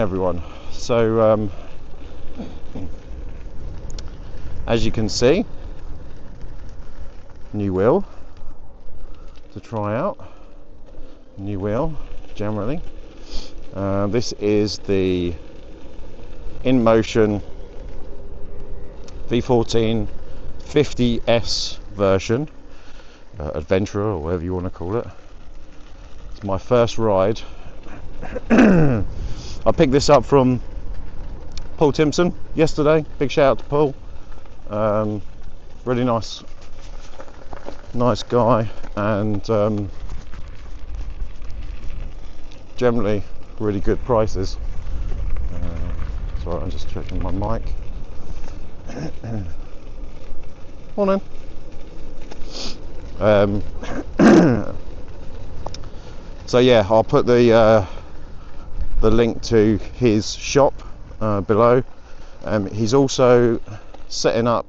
everyone. So as you can see, new wheel to try out, new wheel generally. This is the InMotion V14 50S version, adventurer or whatever you want to call it. It's my first ride. I picked this up from Paul Timpson yesterday. Big shout out to Paul. Really nice guy, and generally really good prices. Sorry, I'm just checking my mic. Morning. So yeah, I'll put the link to his shop below. He's also setting up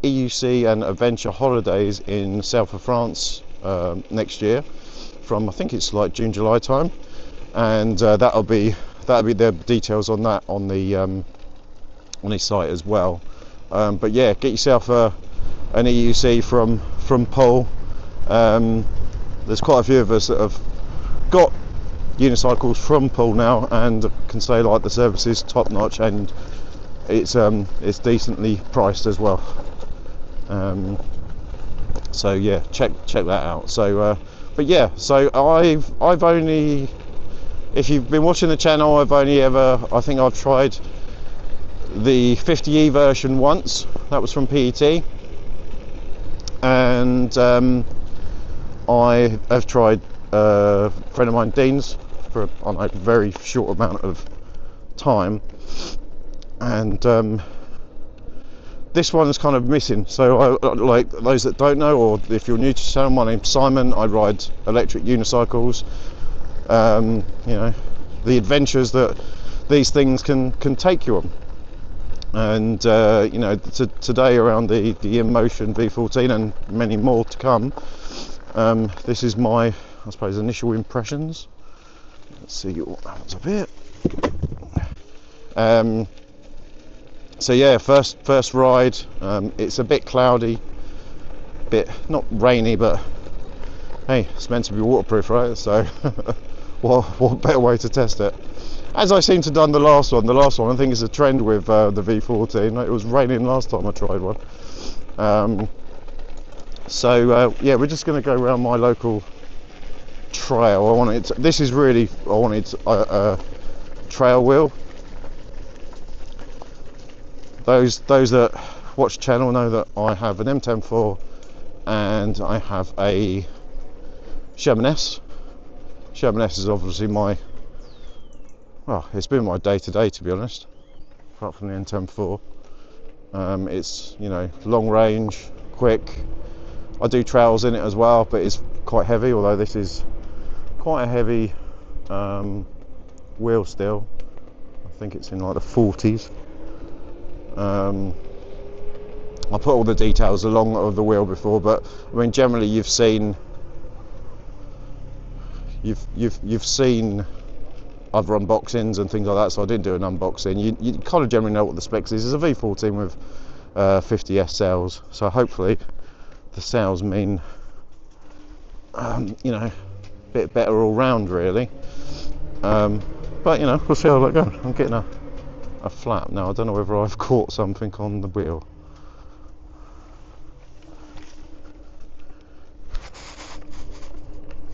EUC and adventure holidays in south of France next year, from I think it's like June, July time, and that'll be the details on that on the on his site as well. But yeah, get yourself an EUC from Paul. There's quite a few of us that have got unicycles from Paul now, and can say like the service is top notch, and it's decently priced as well. So yeah, check that out. So but yeah, so I've only, if you've been watching the channel, I think I've tried the 50E version once. That was from PET, and I have tried a friend of mine, Dean's, on a very short amount of time, and this one is kind of missing. So I, like those that don't know, or if you're new to the channel, my name's Simon. I ride electric unicycles. You know, the adventures that these things can take you on, and you know, today around the InMotion V14 and many more to come. This is my, I suppose, initial impressions. Let's see what happens up here. So yeah, first ride. It's a bit cloudy, bit not rainy, but hey, it's meant to be waterproof, right? So what better way to test it? As I seem to have done the last one. The last one, I think, is a trend with the V14. It was raining last time I tried one. So yeah, we're just going to go around my local trail. I wanted a trail wheel. Those that watch the channel know that I have an M104 and I have a Sherman S. Sherman S is obviously my, well, it's been my day-to-day, to be honest, apart from the M104. It's, you know, long range, quick. I do trails in it as well, but it's quite heavy, although this is quite a heavy wheel still. I think it's in like the 40s. I put all the details along of the wheel before, but I mean, generally you've seen other unboxings and things like that, so I didn't do an unboxing. You kind of generally know what the specs is. It's a V14 with 50S cells, so hopefully the cells mean you know, a bit better all round really. But you know, we'll see how that goes. I'm getting a flap now. I don't know whether I've caught something on the wheel.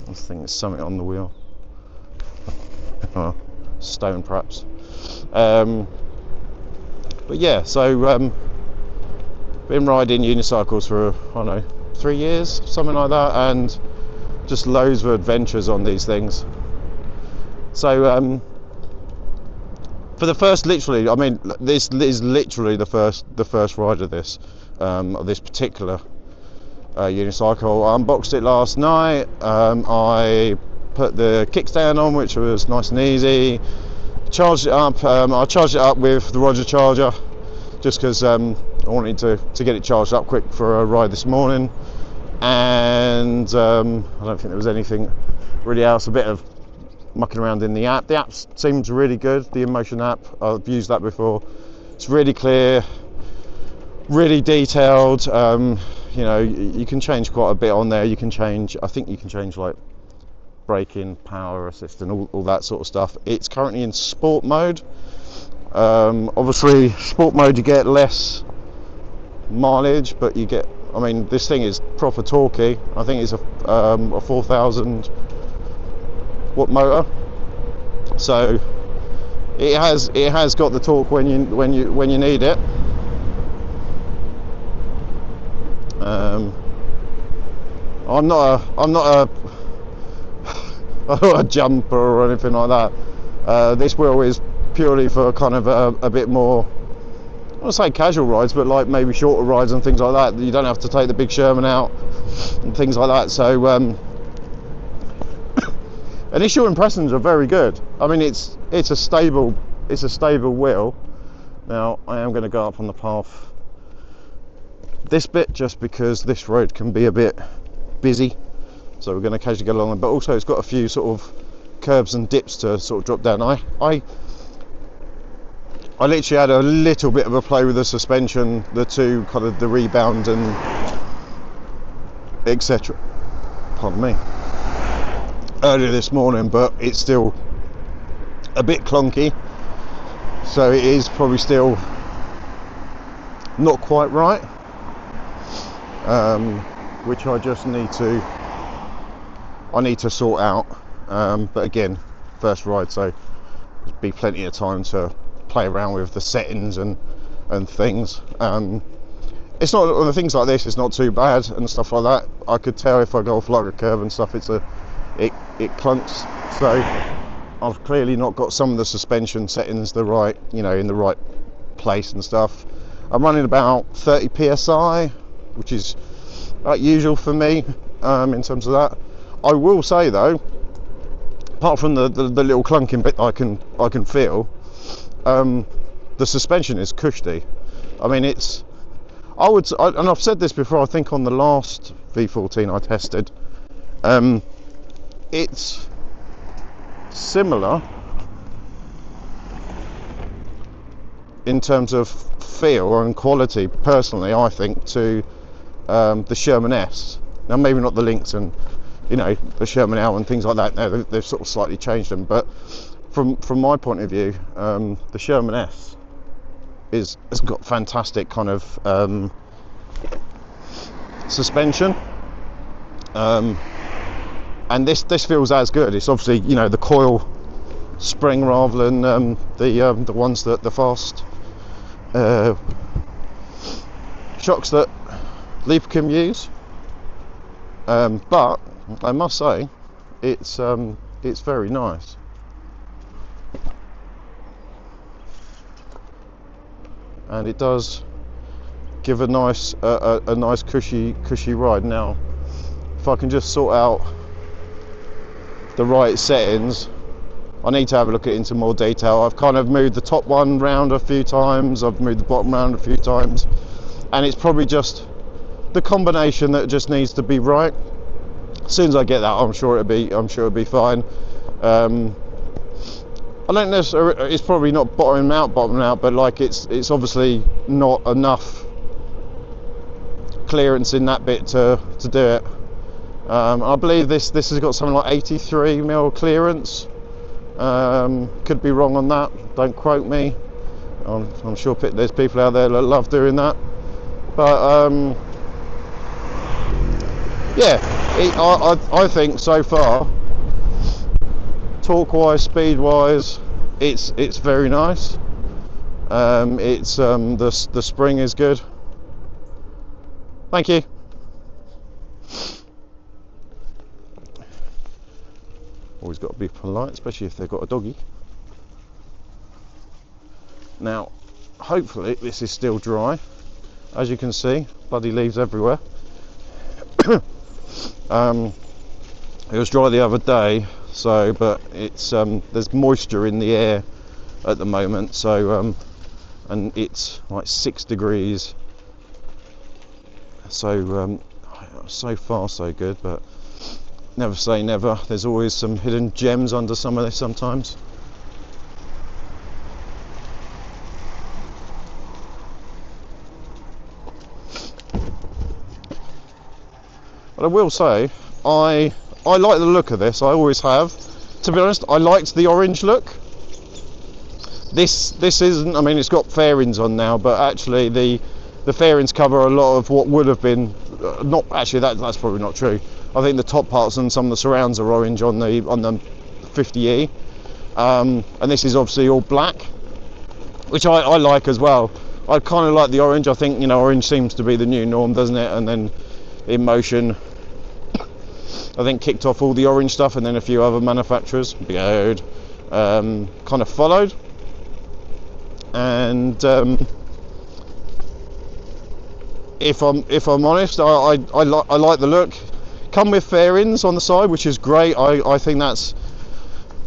I think there's something on the wheel. Oh, stone perhaps. But yeah, so been riding unicycles for, I don't know, 3 years, something like that, and just loads of adventures on these things. So for the first, literally, I mean, this is literally the first ride of this particular unicycle. I unboxed it last night. I put the kickstand on, which was nice and easy. Charged it up. I charged it up with the Roger charger, just because I wanted to get it charged up quick for a ride this morning. And I don't think there was anything really else. A bit of mucking around in the app. The app seems really good, the InMotion app. I've used that before. It's really clear, really detailed. You know, you can change quite a bit on there. You can change, I think you can change like braking, power assist, and all that sort of stuff. It's currently in sport mode. Obviously sport mode you get less mileage, but you get, I mean, this thing is proper torquey. I think it's a 4,000 watt motor, so it has got the torque when you need it. I'm not a jumper or anything like that. This wheel is purely for kind of a bit more, I don't say casual rides, but like maybe shorter rides and things like that. You don't have to take the big Sherman out and things like that. So initial impressions are very good. I mean, it's a stable wheel. Now I am going to go up on the path this bit just because this road can be a bit busy, so we're going to occasionally go along, but also it's got a few sort of curbs and dips to sort of drop down. I literally had a little bit of a play with the suspension, the two kind of the rebound and etc. Pardon me. Earlier this morning, but it's still a bit clunky, so it is probably still not quite right, which I just need to sort out. But again, first ride, so there'll be plenty of time to play around with the settings and things. It's not, on the things like this, it's not too bad and stuff like that. I could tell if I go off like a curve and stuff, it clunks. So I've clearly not got some of the suspension settings the right, you know, in the right place and stuff. I'm running about 30 psi, which is like usual for me in terms of that. I will say though, apart from the little clunking bit I can feel, the suspension is cushy. I mean, and I've said this before, I think on the last V14 I tested, it's similar in terms of feel and quality, personally, I think, to the Sherman S. Now maybe not the Lynx and, you know, the Sherman L and things like that. Now they've sort of slightly changed them, but from my point of view, the Sherman S has got fantastic kind of suspension, and this feels as good. It's obviously, you know, the coil spring rather than the ones that the fast shocks that Leapcom use, but I must say it's very nice. And it does give a nice cushy ride. Now if I can just sort out the right settings, I need to have a look at it into more detail. I've kind of moved the top one round a few times, I've moved the bottom round a few times, and it's probably just the combination that just needs to be right. As soon as I get that, I'm sure it'll be fine. I don't necessarily, it's probably not bottoming out, but like it's obviously not enough clearance in that bit to do it. I believe this has got something like 83mm clearance. Could be wrong on that, don't quote me. I'm sure there's people out there that love doing that, but yeah, I think so far, torque wise, speed wise, it's very nice. The spring is good. Thank you. Always got to be polite, especially if they've got a doggy. Now hopefully this is still dry. As you can see, bloody leaves everywhere. It was dry the other day, so, but it's there's moisture in the air at the moment, so and it's like 6 degrees, so so far so good. But never say never. There's always some hidden gems under some of this sometimes. But I will say, I like the look of this. I always have. To be honest, I liked the orange look. This isn't. I mean, it's got fairings on now, but actually the fairings cover a lot of what would have been. Not actually. That's probably not true. I think the top parts and some of the surrounds are orange on the 50E, and this is obviously all black, which I like as well. I kind of like the orange. I think, you know, orange seems to be the new norm, doesn't it? And then InMotion, I think, kicked off all the orange stuff, and then a few other manufacturers kind of followed. And if I'm honest, I like the look. Come with fairings on the side, which is great. I think that's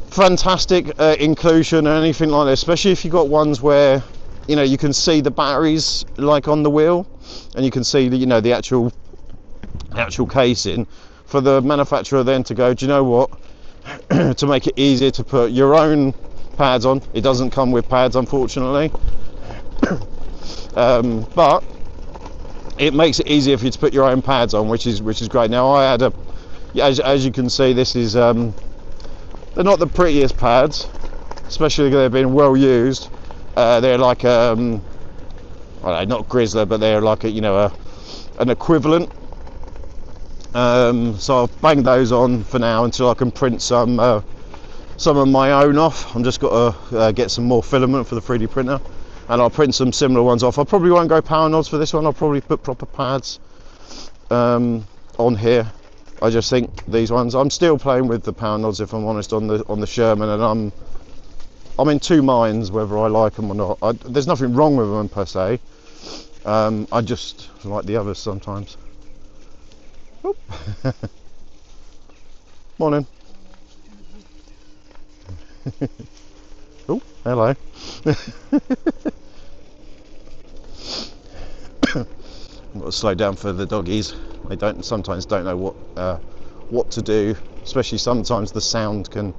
fantastic inclusion and anything like this, especially if you've got ones where, you know, you can see the batteries like on the wheel, and you can see the, you know, the actual casing. For the manufacturer then to go, do you know what, to make it easier to put your own pads on. It doesn't come with pads, unfortunately, but it makes it easier for you to put your own pads on, which is great. Now I had as you can see, this is they're not the prettiest pads, especially if they've been well used. They're like well, not Grizzler, but they're like a, you know, an equivalent. So I've banged those on for now until I can print some of my own off. I'm just got to get some more filament for the 3D printer, and I'll print some similar ones off. I probably won't go power nodes for this one. I'll probably put proper pads on here. I just think these ones, I'm still playing with the power nodes, if I'm honest, on the Sherman, and I'm in two minds whether I like them or not. There's nothing wrong with them per se. I just like the others sometimes. Oh. Morning. Oh, hello. I've got to slow down for the doggies. They sometimes don't know what to do, especially sometimes the sound can,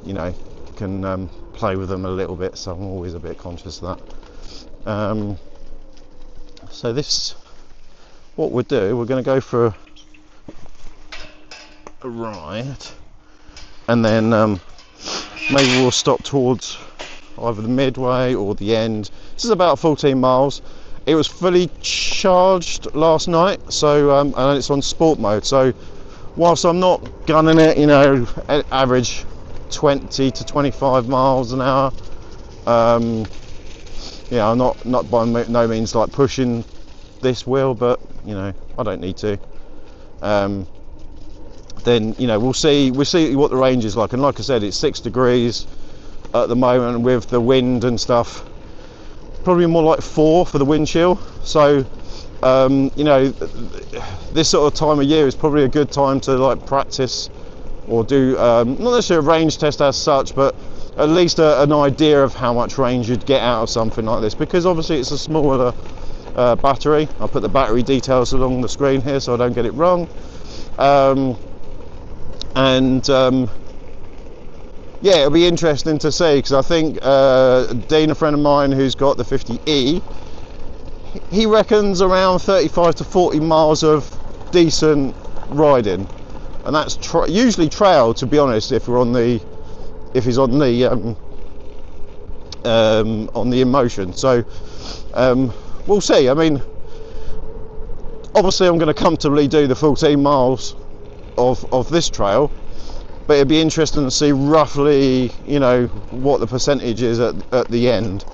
you know, play with them a little bit, so I'm always a bit conscious of that. So this, what we'll do, we're going to go for a ride, and then maybe we'll stop towards either the midway or the end. This is about 14 miles. It was fully charged last night, so and it's on sport mode, so whilst I'm not gunning it, you know, average 20 to 25 miles an hour, yeah, I'm not by no means like pushing this wheel, but you know, I don't need to. Then, you know, we'll see what the range is like, and like I said, it's 6 degrees at the moment with the wind and stuff. Probably more like 4 for the wind chill. So you know, this sort of time of year is probably a good time to like practice or do not necessarily a range test as such, but at least an idea of how much range you'd get out of something like this, because obviously it's a smaller battery. I'll put the battery details along the screen here so I don't get it wrong. Yeah, it'll be interesting to see, because I think Dean, a friend of mine who's got the 50E, he reckons around 35 to 40 miles of decent riding, and that's usually trail, to be honest, if he's on the InMotion. So we'll see. I mean, obviously I'm going to comfortably do the 14 miles of this trail, but it'd be interesting to see roughly, you know, what the percentage is at the end,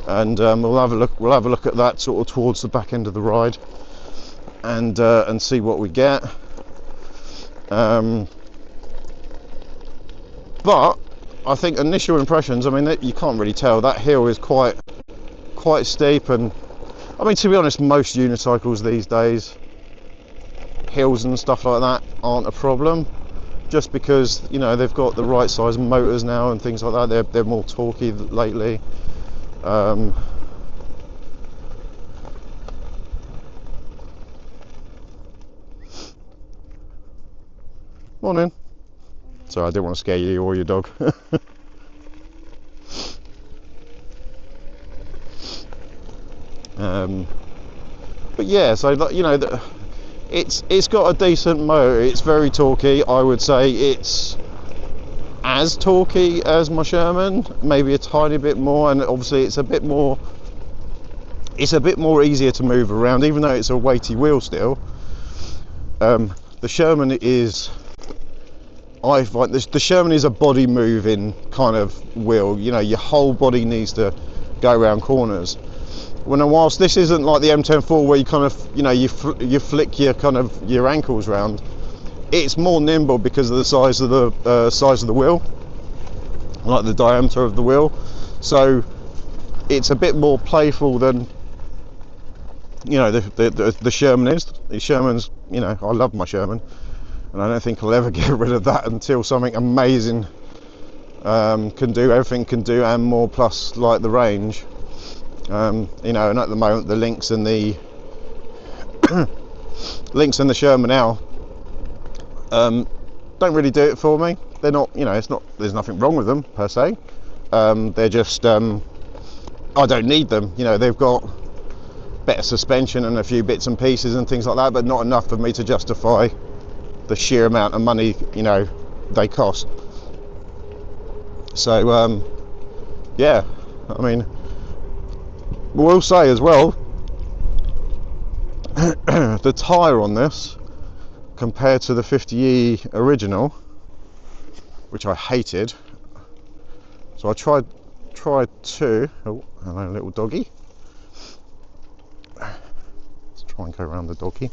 and we'll have a look at that sort of towards the back end of the ride, and see what we get. But I think initial impressions, I mean, you can't really tell. That hill is quite steep, and I mean, to be honest, most unicycles these days, hills and stuff like that aren't a problem, just because, you know, they've got the right size motors now and things like that. They're more torquey lately. Morning. Sorry, I didn't want to scare you or your dog. But yeah, so you know, it's got a decent motor. It's very torquey. I would say it's as torquey as my Sherman, maybe a tiny bit more, and obviously it's a bit more easier to move around, even though it's a weighty wheel still. The Sherman is, I find the Sherman is a body moving kind of wheel. You know, your whole body needs to go around corners. Whilst this isn't like the M104 where you kind of, you know, you flick your ankles round, it's more nimble because of the size of the wheel, like the diameter of the wheel. So it's a bit more playful than, you know, the Sherman is. The Sherman's, you know, I love my Sherman, and I don't think I'll ever get rid of that until something amazing can do everything can do and more, plus like the range. You know, and at the moment the Lynx and the Sherman now don't really do it for me. They're not, you know, there's nothing wrong with them per se. They're just I don't need them. You know, they've got better suspension and a few bits and pieces and things like that, but not enough for me to justify the sheer amount of money, you know, they cost. So yeah, I mean, we'll say as well, the tyre on this compared to the 50E original, which I hated, so I tried to, oh hello little doggy, let's try and go around the doggy.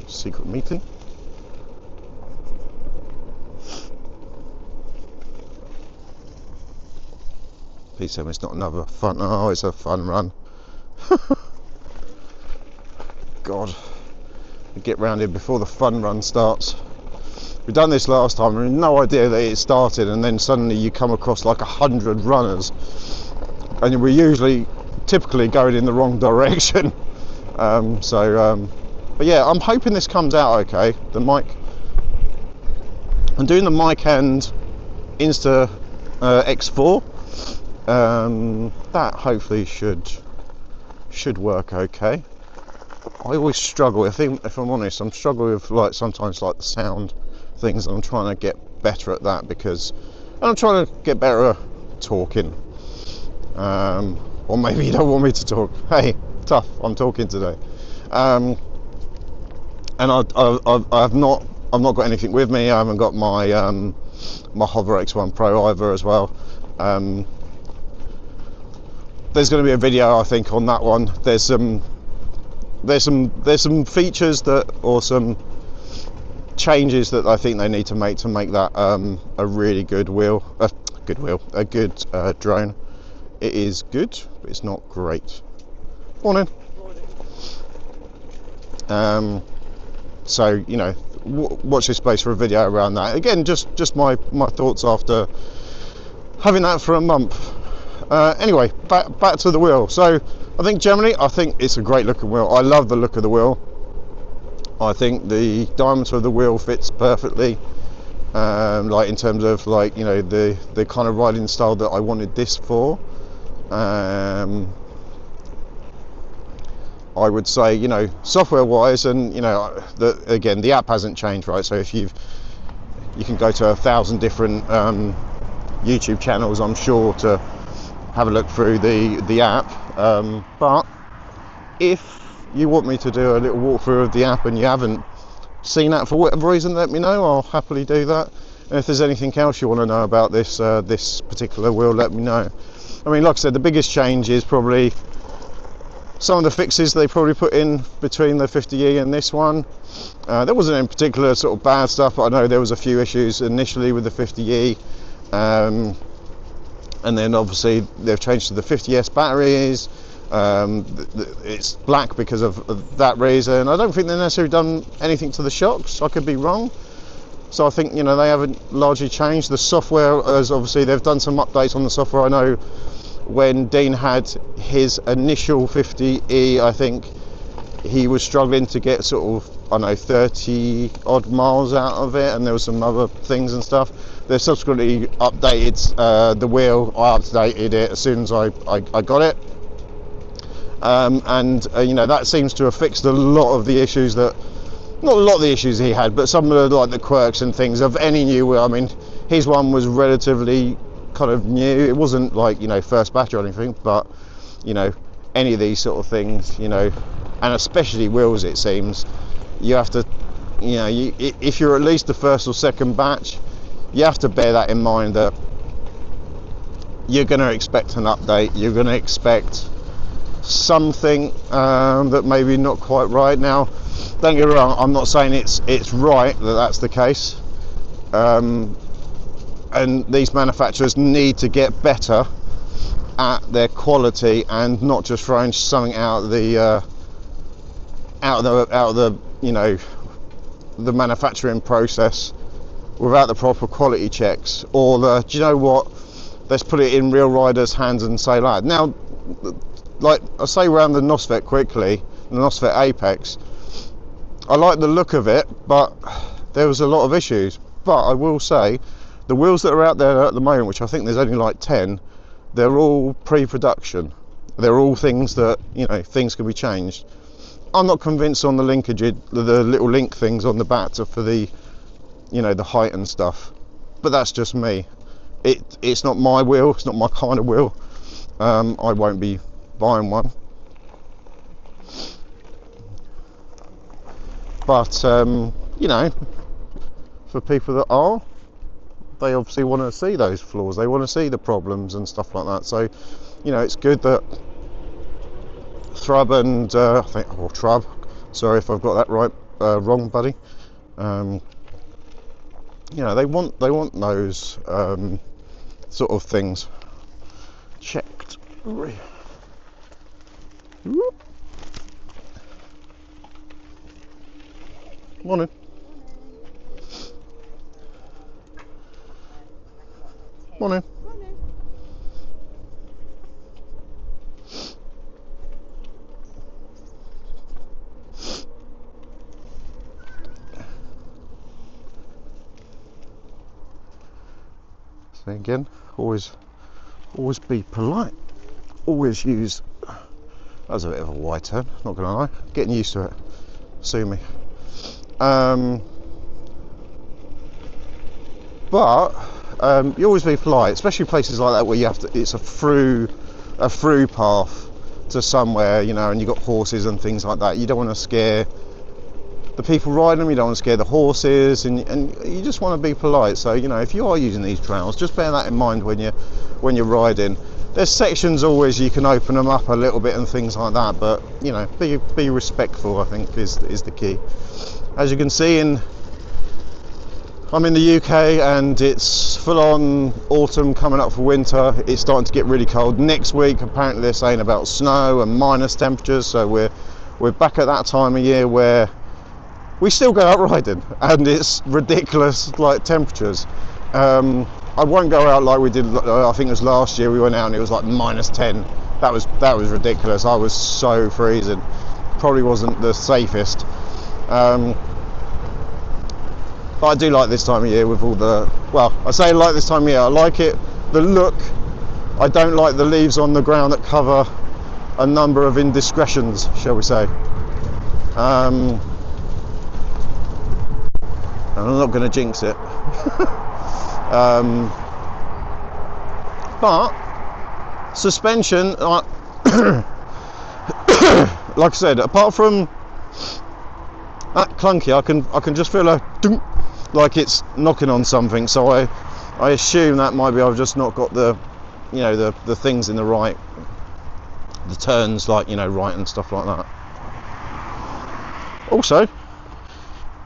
Secret meeting. Please tell me it's not another fun. Oh, it's a fun run. God, we get round here before the fun run starts. We've done this last time and we had no idea that it started, and then suddenly you come across like 100 runners, and we're typically going in the wrong direction. But yeah, I'm hoping this comes out okay. The mic, I'm doing the mic and Insta X4. That hopefully should work okay. I always struggle. I think, if I'm honest, I'm struggling with like sometimes like the sound things. I'm trying to get better at that because I'm trying to get better at talking. Or maybe you don't want me to talk. Hey, tough. I'm talking today. And I've not got anything with me. I haven't got my my Hover X1 Pro either as well. There's going to be a video I think on that one. There's some features that, or some changes that I think they need to make that a really good wheel, a good drone. It is good, but it's not great. Morning. So, you know, watch this space for a video around that. Again, just my thoughts after having that for a month. Anyway, back to the wheel. So I think generally, it's a great looking wheel. I love the look of the wheel. I think the diameter of the wheel fits perfectly, like in terms of, like, you know, the kind of riding style that I wanted this for. I would say, you know, software wise, and you know, again, the app hasn't changed, right? So if you can go to 1,000 different YouTube channels, I'm sure, to have a look through the app. But if you want me to do a little walkthrough of the app and you haven't seen that for whatever reason, let me know. I'll happily do that. And if there's anything else you want to know about this this particular wheel, let me know. I mean, like I said, the biggest change is probably some of the fixes they probably put in between the 50E and this one. There wasn't in particular sort of bad stuff, but I know there was a few issues initially with the 50E, and then obviously they've changed to the 50S batteries. It's black because of that reason. I don't think they've necessarily done anything to the shocks. I could be wrong. So I think, you know, they haven't largely changed. The software, as obviously they've done some updates on the software. I know when Dean had his initial 50E, I think he was struggling to get sort of, I don't know, 30 odd miles out of it, and there was some other things and stuff. They've subsequently updated the wheel. I updated it as soon as I got it, and you know, that seems to have fixed a lot of the issues that, not a lot of the issues he had, but some of the, like the quirks and things of any new wheel. I mean, his one was relatively kind of new. It wasn't like, you know, first batch or anything, but you know, any of these sort of things, you know, and especially wheels, it seems you have to, you know, if you're at least the first or second batch, you have to bear that in mind, that you're going to expect an update, you're going to expect something that maybe not quite right. Now, don't get me wrong, I'm not saying it's right that that's the case, and these manufacturers need to get better at their quality and not just throwing something out of the you know, the manufacturing process without the proper quality checks, or the, do you know what, let's put it in real riders' hands and say that. Now, like I say, around the NOSFET quickly, the NOSFET Apex, I like the look of it, but there was a lot of issues. But I will say, the wheels that are out there at the moment, which I think there's only like 10, they're all pre-production. They're all things that, you know, things can be changed. I'm not convinced on the linkage, the little link things on the back for the, you know, the height and stuff. But that's just me. It's not my wheel. It's not my kind of wheel. I won't be buying one. But you know, for people that are, they obviously want to see those flaws. They want to see the problems and stuff like that. So, you know, it's good that Thrub and I think, or Trub, sorry if I've got that right, wrong, buddy. You know, they want those sort of things checked. Morning. Morning. So again, always be polite. Always use. That was a bit of a wide turn, not gonna lie. Getting used to it. Sue me. But you always be polite, especially places like that where you have to. It's a through path to somewhere, you know, and you've got horses and things like that. You don't want to scare the people riding them. You don't want to scare the horses, and you just want to be polite. So, you know, if you are using these trails, just bear that in mind when you're riding. There's sections always you can open them up a little bit and things like that, but you know, be respectful, I think is the key. As you can see, I'm in the UK and it's full on autumn coming up for winter. It's starting to get really cold. Next week apparently they're saying about snow and minus temperatures, so we're back at that time of year where we still go out riding and it's ridiculous like temperatures. I won't go out like we did, I think it was last year we went out and it was like minus 10. That was ridiculous. I was so freezing. Probably wasn't the safest. But I do like this time of year with all the, well, I say like this time of year, I like it, the look. I don't like the leaves on the ground that cover a number of indiscretions, shall we say. And I'm not going to jinx it. But suspension, like I said, apart from that clunky, I can just feel a dunk, like it's knocking on something. So I assume that might be I've just not got the, you know, the things in the right, the turns, like, you know, right and stuff like that. Also,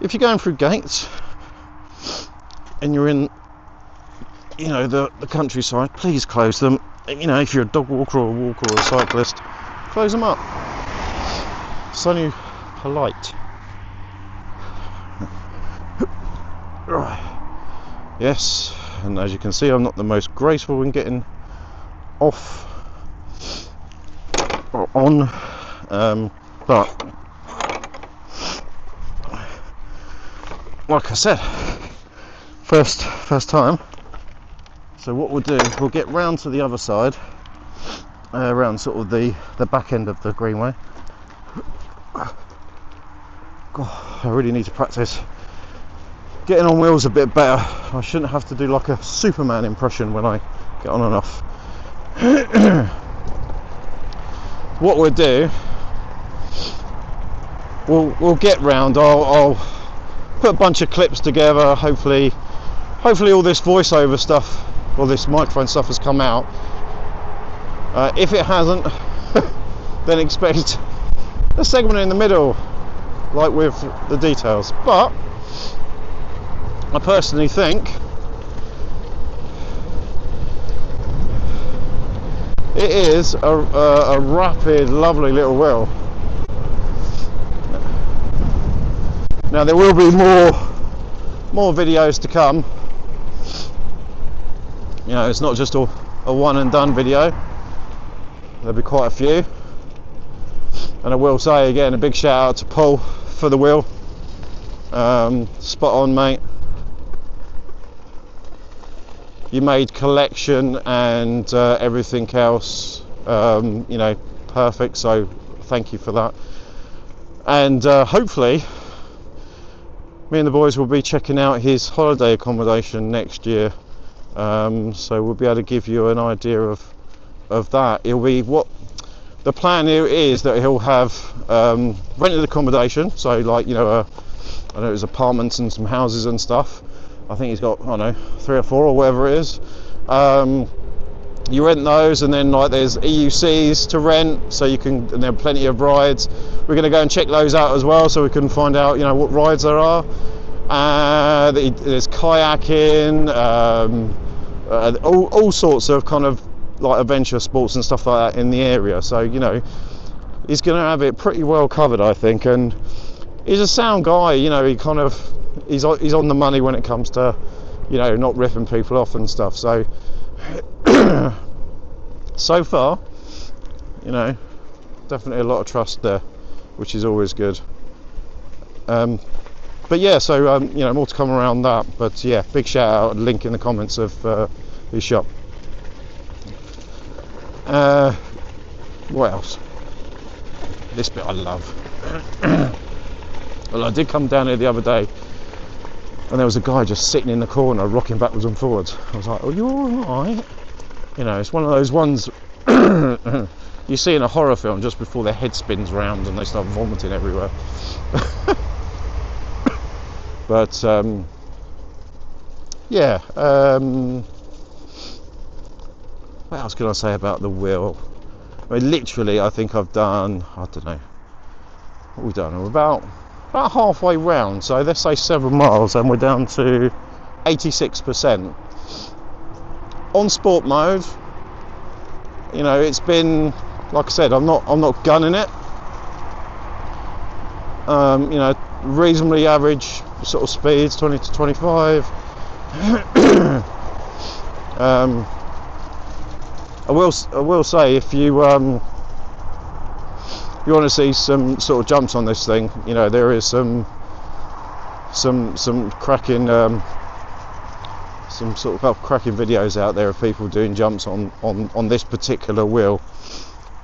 if you're going through gates and you're in, you know, the countryside, please close them. You know, if you're a dog walker or a walker or a cyclist, close them up. It's only polite. Yes, and as you can see, I'm not the most graceful in getting off or on, but like I said, first time. So what we'll do, we'll get round to the other side, around sort of the back end of the greenway. God, I really need to practice getting on wheels a bit better. I shouldn't have to do like a Superman impression when I get on and off. What we'll do, we'll get round. I'll put a bunch of clips together. Hopefully all this voiceover stuff, or this microphone stuff, has come out. If it hasn't, then expect a segment in the middle, like with the details. But I personally think it is a rapid, lovely little wheel. Now there will be more videos to come. You know, it's not just a one and done video. There'll be quite a few. And I will say again, a big shout out to Paul for the wheel. Spot on, mate. You made collection and everything else, you know, perfect. So thank you for that. And hopefully, me and the boys will be checking out his holiday accommodation next year. So we'll be able to give you an idea of that. It'll be what the plan here is, that he'll have rented accommodation. So like, you know, I know there's apartments and some houses and stuff. I think he's got, I don't know, 3 or 4 or whatever it is. You rent those, and then like there's EUCs to rent, so you can, and there are plenty of rides. We're going to go and check those out as well, so we can find out, you know, what rides there are. There's kayaking, all sorts of kind of like adventure sports and stuff like that in the area. So, you know, he's going to have it pretty well covered, I think. And he's a sound guy, you know. He's on the money when it comes to, you know, not ripping people off and stuff. So so far, you know, definitely a lot of trust there, which is always good. But yeah, so you know, more to come around that. But yeah, big shout out, link in the comments of his shop. What else? This bit I love. Well, I did come down here the other day, and there was a guy just sitting in the corner, rocking backwards and forwards. I was like, "Oh, you all right?" You know, it's one of those ones you see in a horror film just before their head spins round and they start vomiting everywhere. But yeah, what else can I say about the wheel? I mean, literally, I think I've done, I don't know, what we've done. We're about halfway round, so let's say 7 miles, and we're down to 86%. On sport mode, you know, it's been, like I said, I'm not gunning it. You know, reasonably average sort of speeds, 20 to 25. I will say, if you want to see some sort of jumps on this thing, you know, there is some cracking some sort of cracking videos out there of people doing jumps on this particular wheel,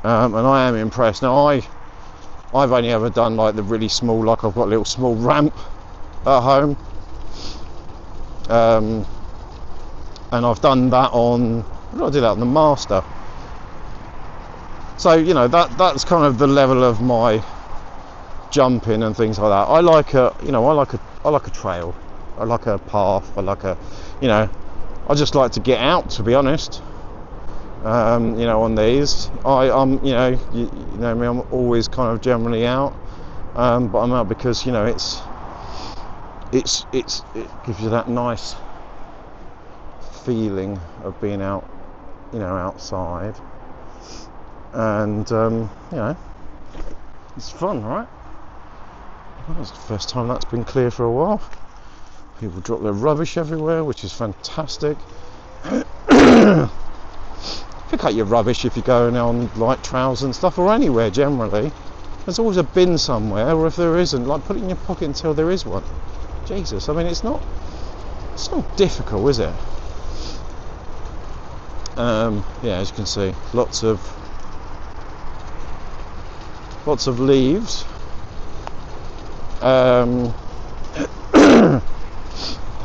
and I am impressed. Now I've only ever done like the really small, like I've got a little small ramp at home, and I've done that on, what did I do that on? The Master. So, you know, that's kind of the level of my jumping and things like that. I like a trail. I like a path. I like a, you know, I just like to get out, to be honest. You know, on these, I'm, you know, you know me, I'm always kind of generally out, but I'm out because, you know, it gives you that nice feeling of being out, you know, outside. and you know, it's fun, right? That's the first time that's been clear for a while. People drop their rubbish everywhere, which is fantastic. Pick up your rubbish if you're going on light trails and stuff, or anywhere generally. There's always a bin somewhere, or if there isn't, like, put it in your pocket until there is one. Jesus, I mean, it's not difficult, is it? Yeah, as you can see, lots of leaves. I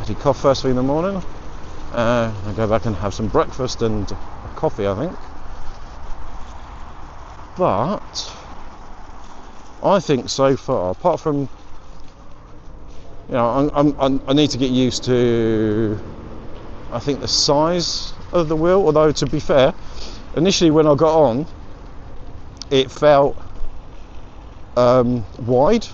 did cough first thing in the morning. I go back and have some breakfast and coffee, I think. But I think so far, apart from, you know, I need to get used to, I think, the size of the wheel. Although, to be fair, initially when I got on, it felt wide,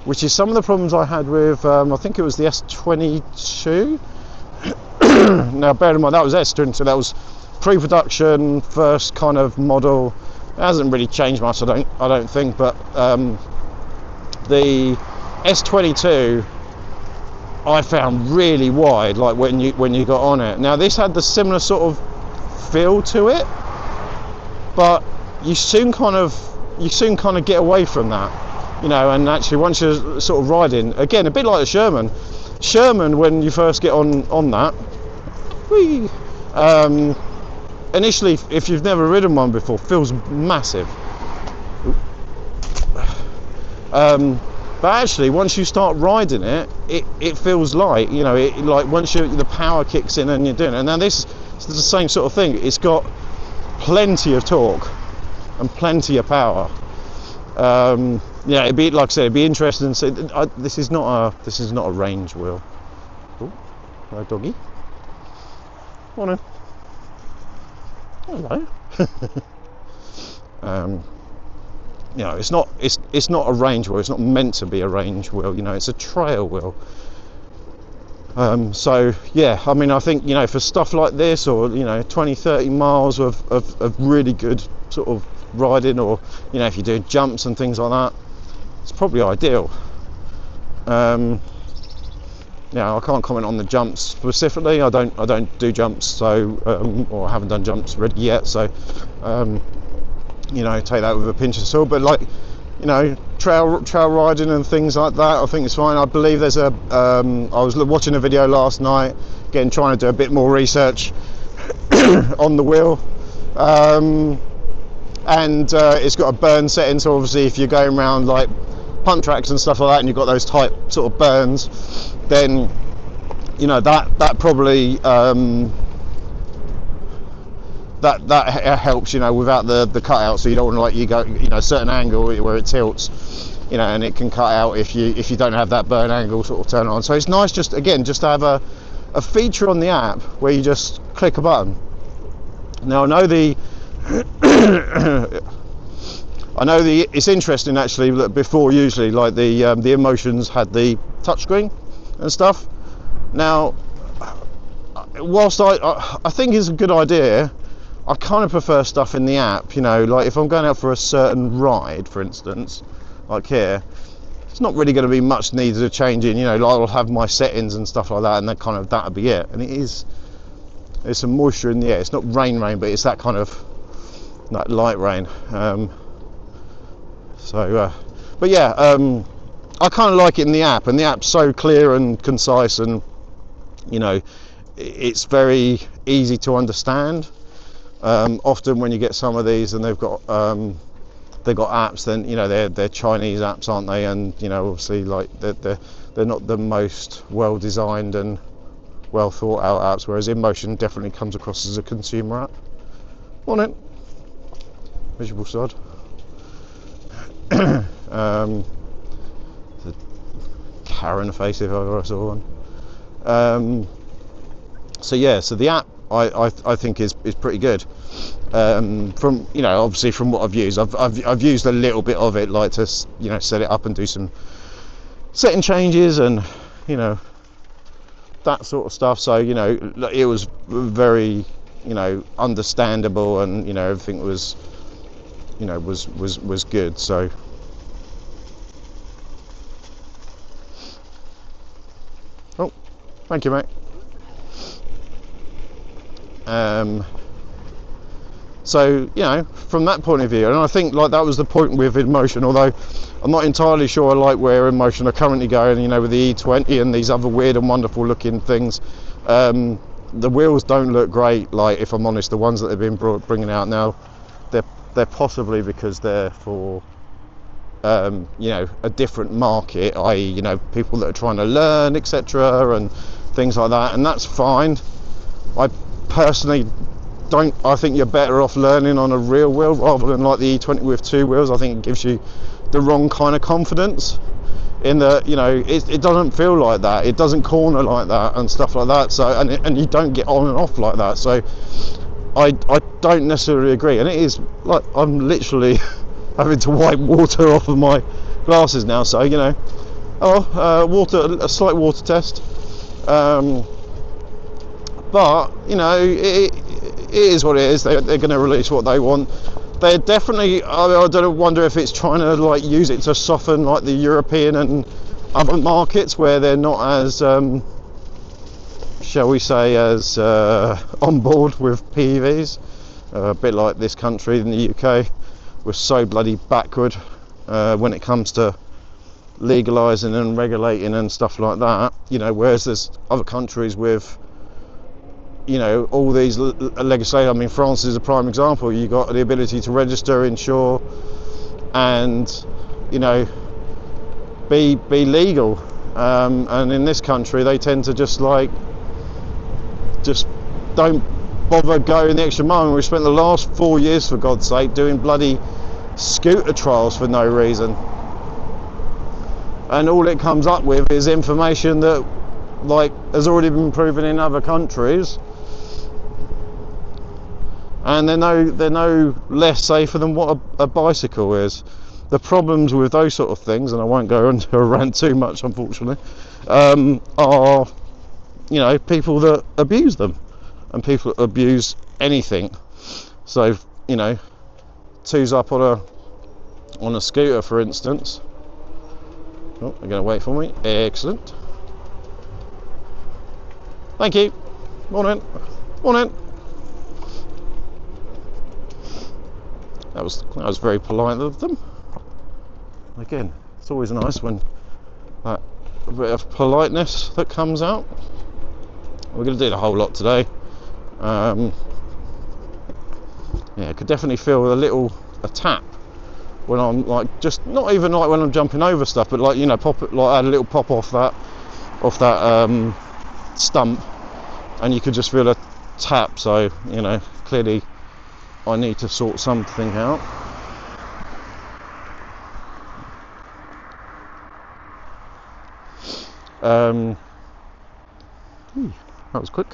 which is some of the problems I had with, I think it was the S22. Now, bear in mind, that was S22, that was pre-production, first kind of model. It hasn't really changed much, I don't think, but the S22 I found really wide, like when you got on it. Now, this had the similar sort of feel to it, but you soon kind of get away from that, you know. And actually, once you're sort of riding, again, a bit like the Sherman, when you first get on that, whee, initially, if you've never ridden one before, feels massive. But actually, once you start riding it, it feels light. You know, like once the power kicks in and you're doing it. And now this is the same sort of thing. It's got plenty of torque and plenty of power. Yeah, it'd be, like I said, it'd be interesting to see. This is not a range wheel. Oh, hello, doggy. Morning. Hello. You know, it's not a range wheel. It's not meant to be a range wheel. You know, it's a trail wheel. So yeah, I mean, I think, you know, for stuff like this, or, you know, 20-30 miles of really good sort of riding, or, you know, if you're doing jumps and things like that, it's probably ideal. Yeah, I can't comment on the jumps specifically. I don't do jumps, so or I haven't done jumps really yet, so you know, take that with a pinch of salt. But, like, you know, trail riding and things like that, I think it's fine. I believe there's a I was watching a video last night, again trying to do a bit more research on the wheel, and it's got a burn setting, so obviously if you're going around like punt tracks and stuff like that, and you've got those tight sort of burns, then, you know, that probably that helps, you know, without the cutout. So you don't want to, like, you go, you know, a certain angle where it tilts, you know, and it can cut out if you don't have that burn angle sort of turn on. So it's nice just to have a feature on the app where you just click a button. Now, I know it's interesting actually that before, usually, like the InMotions had the touchscreen and stuff. Now, whilst I think it's a good idea, I kind of prefer stuff in the app. You know, like if I'm going out for a certain ride, for instance, like here, it's not really going to be much needed of changing. You know, like I'll have my settings and stuff like that, and then kind of that'll be it. And there's some moisture in the air. It's not rain, but it's that kind of that light rain. But yeah, I kind of like it in the app, and the app's so clear and concise, and, you know, it's very easy to understand. Often when you get some of these and they've got apps, then, you know, they're Chinese apps, aren't they? And, you know, obviously, like, they're not the most well designed and well thought out apps, whereas InMotion definitely comes across as a consumer app. Morning. Miserable sod. The Karen face, if I ever saw one. So yeah, so the app I think is pretty good. From, you know, obviously from what I've used, I've used a little bit of it, like to, you know, set it up and do some setting changes and, you know, that sort of stuff. So, you know, it was very you know, understandable, and you know, everything was, you know, was good. So oh, thank you, mate. So, you know, from that point of view, and I think like that was the point with InMotion, although I'm not entirely sure I like where InMotion are currently going, you know, with the E20 and these other weird and wonderful looking things. The wheels don't look great, like, if I'm honest. The ones that they've been bringing out now, they're possibly because they're for you know, a different market, i.e., you know, people that are trying to learn, etc., and things like that, and that's fine. I personally don't. I think you're better off learning on a real wheel rather than like the E20 with two wheels. I think it gives you the wrong kind of confidence, in that, you know, it doesn't feel like that, it doesn't corner like that and stuff like that, so and you don't get on and off like that. So I don't necessarily agree, and it is like I'm literally having to wipe water off of my glasses now, so you know, a slight water test, but you know, it is what it is. They're going to release what they want. They're definitely, I don't wonder if it's trying to like use it to soften like the European and other markets where they're not as shall we say, as on board with PEVs, a bit like this country in the UK. We're so bloody backward when it comes to legalising and regulating and stuff like that, you know, whereas there's other countries with, you know, all these legislation. I mean, France is a prime example. You got the ability to register, insure, and you know, be legal. And in this country, they tend to just don't bother going the extra mile. We spent the last 4 years, for God's sake, doing bloody scooter trials for no reason, and all it comes up with is information that like has already been proven in other countries. And they're no less safer than what a bicycle is. The problems with those sort of things, and I won't go into a rant too much, unfortunately, are, you know, people that abuse them, and people that abuse anything. So, you know, two's up on a scooter, for instance. Oh, they're going to wait for me. Excellent. Thank you. Morning. Morning. That was very polite of them. Again, it's always nice when that bit of politeness that comes out. We're going to do the whole lot today. Yeah, I could definitely feel a tap when I'm like, just not even like when I'm jumping over stuff, but like, you know, I had a little pop off that stump, and you could just feel a tap. So, you know, clearly I need to sort something out. That was quick.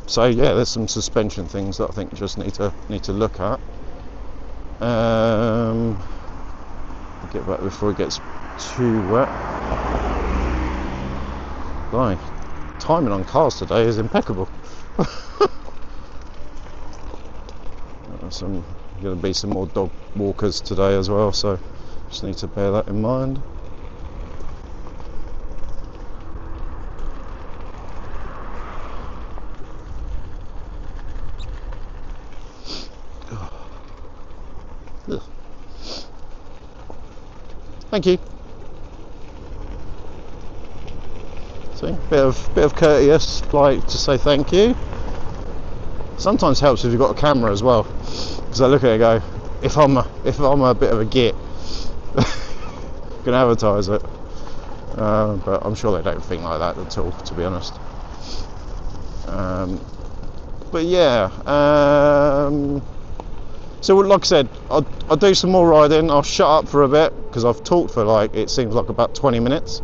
So yeah, there's some suspension things that I think just need to look at. Get back before it gets too wet. Blimey, timing on cars today is impeccable. Going to be some more dog walkers today as well, so just need to bear that in mind. Thank you. See, bit of courteous, like to say thank you. Sometimes helps if you've got a camera as well, because I look at it and go, if I'm a bit of a git, can advertise it. But I'm sure they don't think like that at all, to be honest. But yeah, so like I said, I'll do some more riding. I'll shut up for a bit because I've talked for like, it seems like about 20 minutes,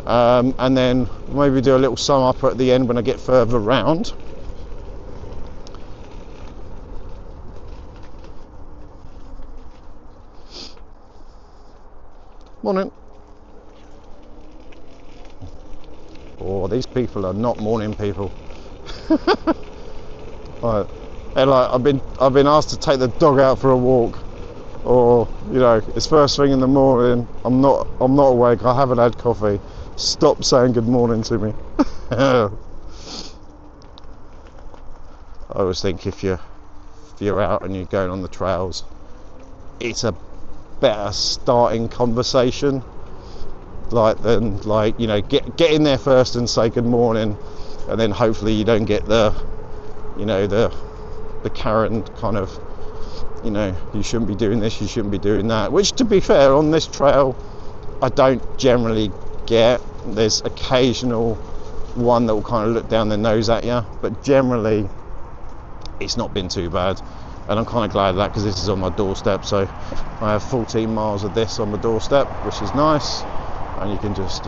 and then maybe do a little sum up at the end when I get further round. Morning. Oh, these people are not morning people. Right. And like I've been asked to take the dog out for a walk, or you know, it's first thing in the morning. I'm not awake. I haven't had coffee. Stop saying good morning to me. I always think if you're out and you're going on the trails, it's a better starting conversation, than you know, get in there first and say good morning, and then hopefully you don't get the Karen kind of, you know, you shouldn't be doing this, you shouldn't be doing that, which to be fair on this trail I don't generally get. There's occasional one that will kind of look down their nose at you, but generally it's not been too bad, and I'm kind of glad of that because this is on my doorstep. So I have 14 miles of this on my doorstep, which is nice, and you can just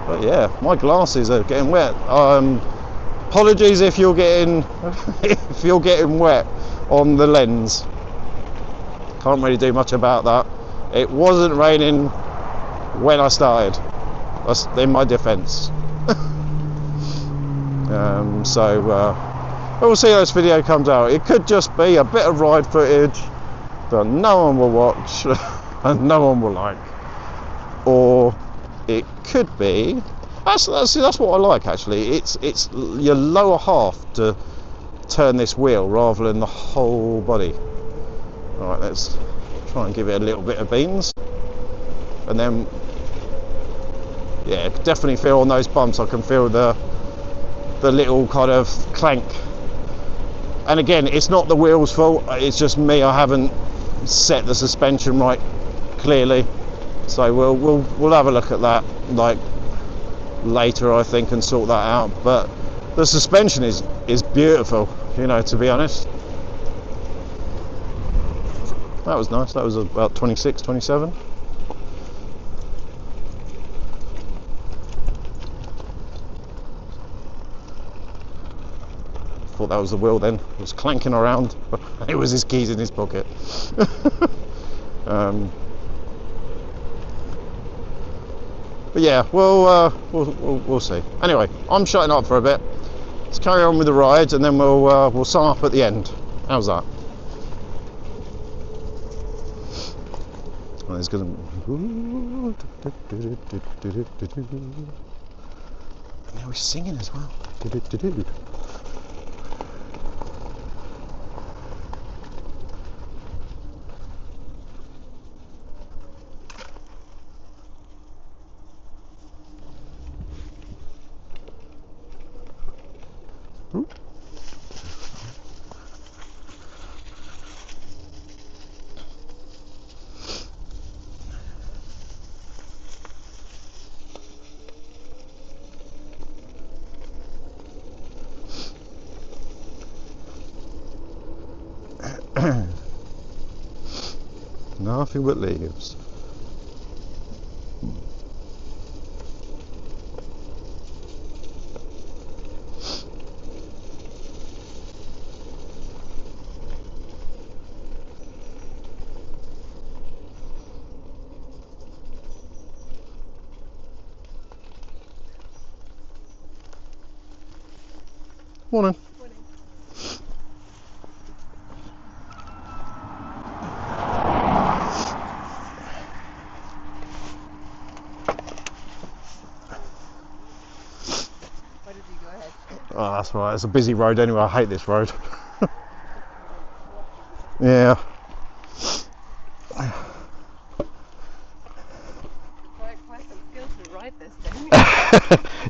but yeah, my glasses are getting wet. Apologies if you're getting wet on the lens. Can't really do much about that. It wasn't raining when I started. That's in my defence. We'll see how this video comes out. It could just be a bit of ride footage that no one will watch and no one will like, or it could be. That's what I like actually. It's your lower half to turn this wheel rather than the whole body. All right, let's try and give it a little bit of beans, and then yeah, definitely feel on those bumps. I can feel the little kind of clank. And again, it's not the wheel's fault. It's just me. I haven't set the suspension right clearly. So we'll have a look at that like later, I think, and sort that out. But the suspension is beautiful, you know, to be honest. That was nice. That was about 26, 27. Thought that was the wheel then. It was clanking around. It was his keys in his pocket. But yeah, we'll see. Anyway, I'm shutting up for a bit. Let's carry on with the ride, and then we'll sum up at the end. How's that? Well, there's gonna. And now we're singing as well. Nothing but leaves. Morning. Oh, that's right. It's a busy road anyway. I hate this road. Yeah. Quite some skill to ride this thing.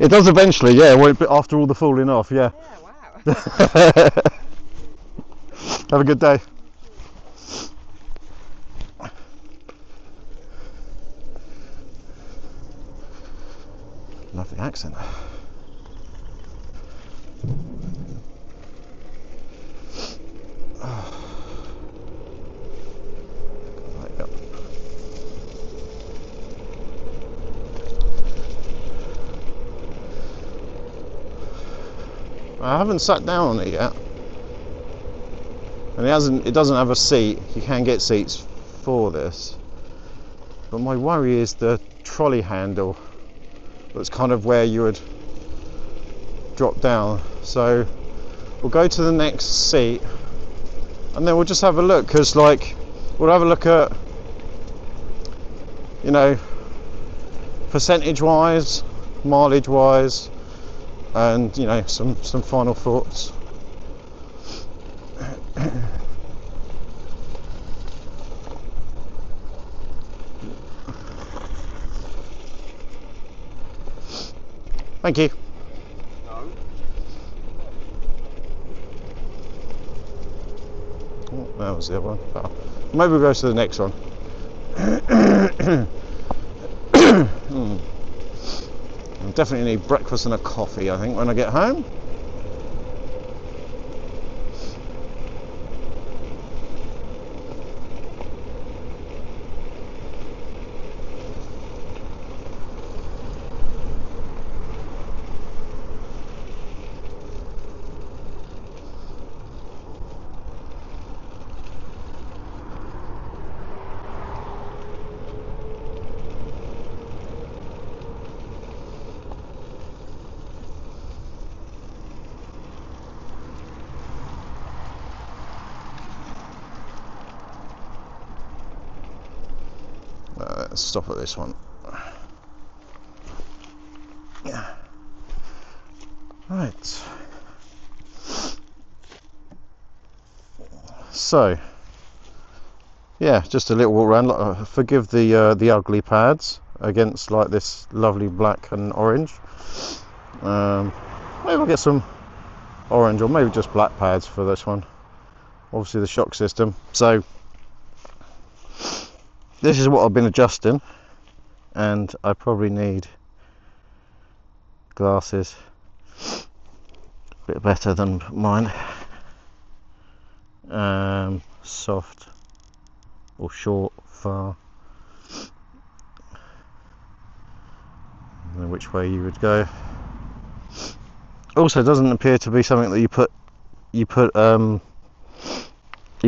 It does eventually, yeah. After all the falling off, yeah. Yeah, wow. Have a good day. Lovely accent. I haven't sat down on it yet, and it doesn't have a seat. You can get seats for this, but my worry is the trolley handle. That's kind of where you would drop down. So we'll go to the next seat, and then we'll just have a look, because like we'll have a look at, you know, percentage wise, mileage wise, and you know, some final thoughts. Thank you. No. Oh, that was the other one. Oh, maybe we'll go to the next one. I definitely need breakfast and a coffee, I think, when I get home. Let's stop at this one. Yeah. Right. So, yeah, just a little walk around. Forgive the ugly pads against like this lovely black and orange. Maybe we'll get some orange or maybe just black pads for this one. Obviously the shock system. So this is what I've been adjusting, and I probably need glasses a bit better than mine. Soft or short, far, and which way you would go. Also, it doesn't appear to be something that you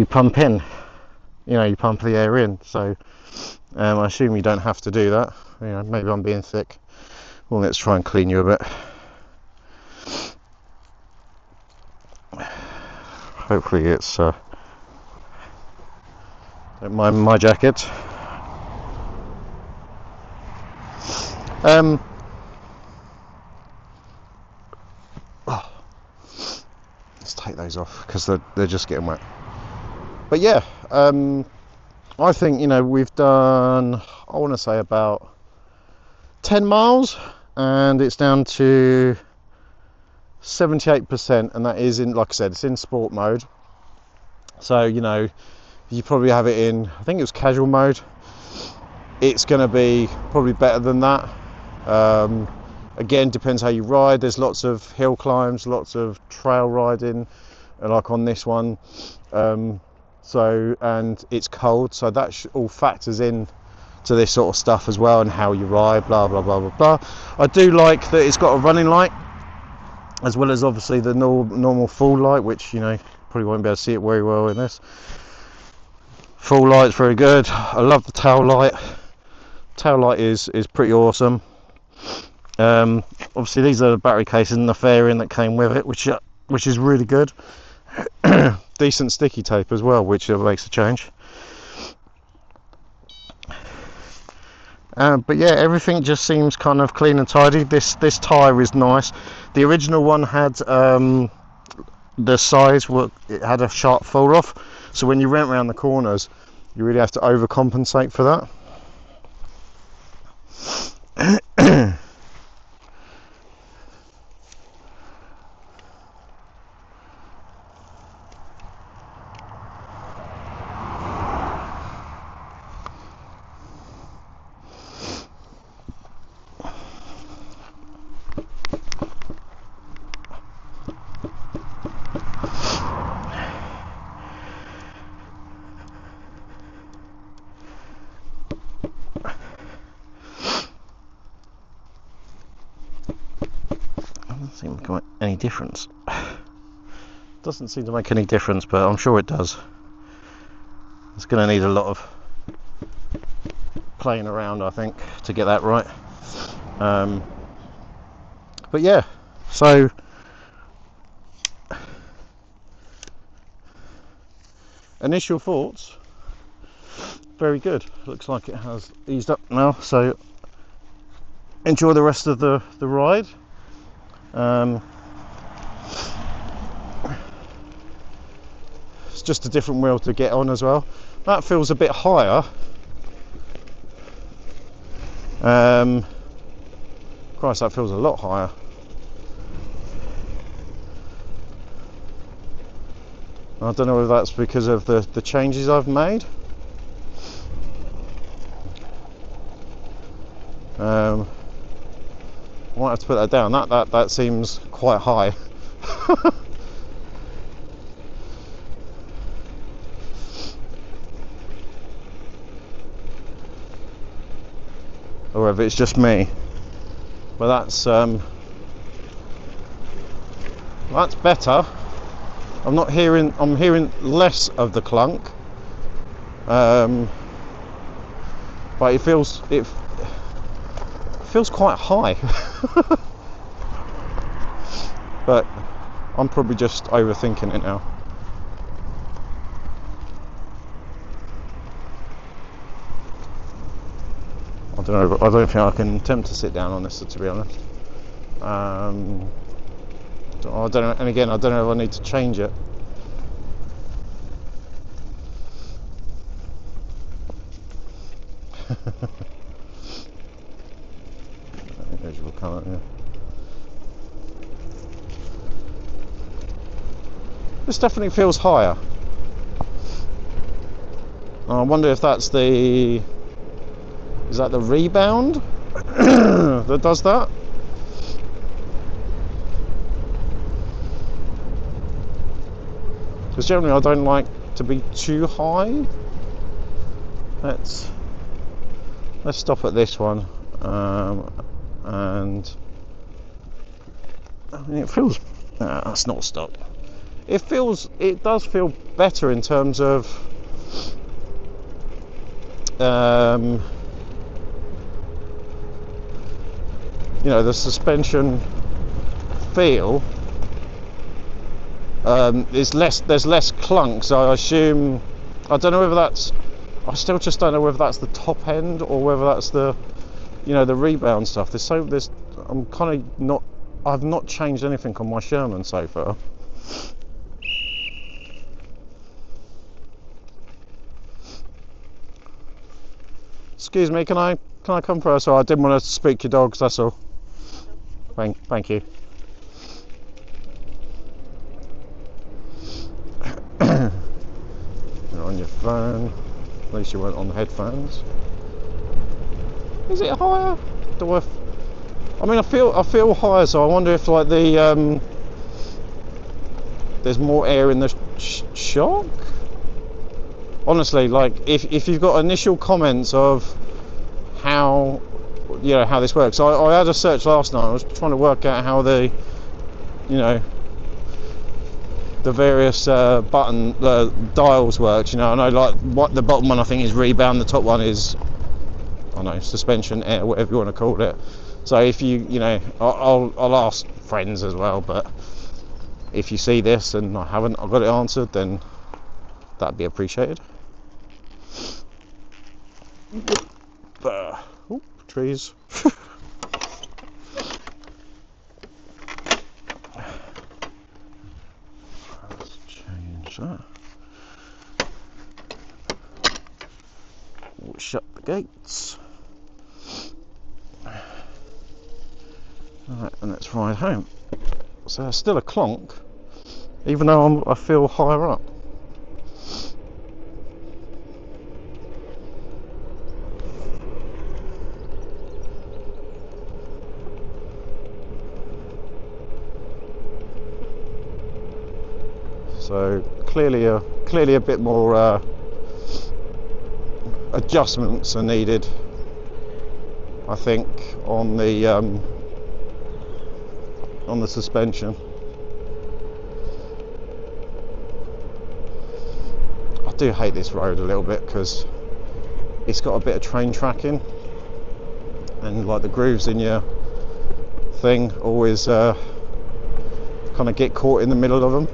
pump in. You know, you pump the air in. So I assume you don't have to do that. You know, maybe I'm being thick. Well, let's try and clean you a bit. Hopefully it's don't mind my jacket. Let's take those off because they're just getting wet. But yeah, I think, you know, we've done, I want to say about 10 miles, and it's down to 78%, and that is in, like I said, it's in sport mode. So, you know, you probably have it in, I think it was casual mode. It's going to be probably better than that. Again, depends how you ride. There's lots of hill climbs, lots of trail riding, like on this one. So, and it's cold, so that all factors in to this sort of stuff as well, and how you ride, blah blah blah blah blah. I do like that it's got a running light, as well as obviously the normal full light, which, you know, probably won't be able to see it very well in this. Full light's very good. I love the tail light. Tail light is pretty awesome. Obviously these are the battery cases and the fairing that came with it, which is really good. Decent sticky tape as well, which makes a change. But yeah, everything just seems kind of clean and tidy. This tyre is nice. The original one had the size, it had a sharp fall off, so when you went around the corners you really have to overcompensate for that. Doesn't seem to make any difference. Doesn't seem to make any difference, but I'm sure it does. It's going to need a lot of playing around, I think, to get that right. But yeah, so initial thoughts, very good. Looks like it has eased up now, so enjoy the rest of the ride. It's just a different wheel to get on as well. That feels a bit higher. Christ, that feels a lot higher. I don't know whether that's because of the changes I've made. I might have to put that down. That seems quite high. Or whether it's just me. But that's better. I'm hearing less of the clunk. But it feels quite high. But I'm probably just overthinking it now. I don't know, I don't think I can attempt to sit down on this, to be honest. I don't know, and again, I don't know if I need to change it. Visual colour, yeah. This definitely feels higher. I wonder if that's is that the rebound that does that? Because generally I don't like to be too high. Let's stop at this one, and I mean, it feels. That's not stop. It does feel better in terms of you know, the suspension feel. There's less clunk, so I assume, I don't know whether that's, I still just don't know whether that's the top end or whether that's the, you know, the rebound stuff. I'm kind of not, I've not changed anything on my Sherman so far. Excuse me, can I come first? So I didn't want to speak to your dogs, that's all. Thank you. You're on your phone. At least you weren't on the headphones. Is it higher? I mean, I feel higher, so I wonder if like the there's more air in the shock. Honestly, like if you've got initial comments of how, you know, how this works. I had a search last night. I was trying to work out how the, you know, the various dials works. You know, I know like what the bottom one I think is rebound, the top one is, I don't know, suspension, air, whatever you want to call it. So if you know, I'll ask friends as well. But if you see this and I got it answered, then that'd be appreciated. Oh, trees. Let's change that. We'll shut the gates. Alright, and let's ride home. So there's still a clonk, even though I feel higher up. So clearly a bit more adjustments are needed, I think, on the suspension. do hate this road a little bit because it's got a bit of train tracking, and like the grooves in your thing always kind of get caught in the middle of them.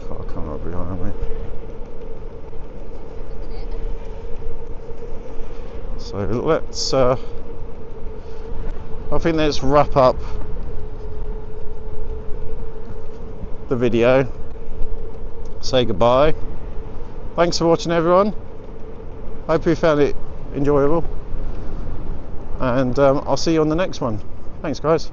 Car coming up behind me. So let's I think let's wrap up the video, say goodbye. Thanks for watching, everyone. Hope you found it enjoyable, and I'll see you on the next one. Thanks, guys.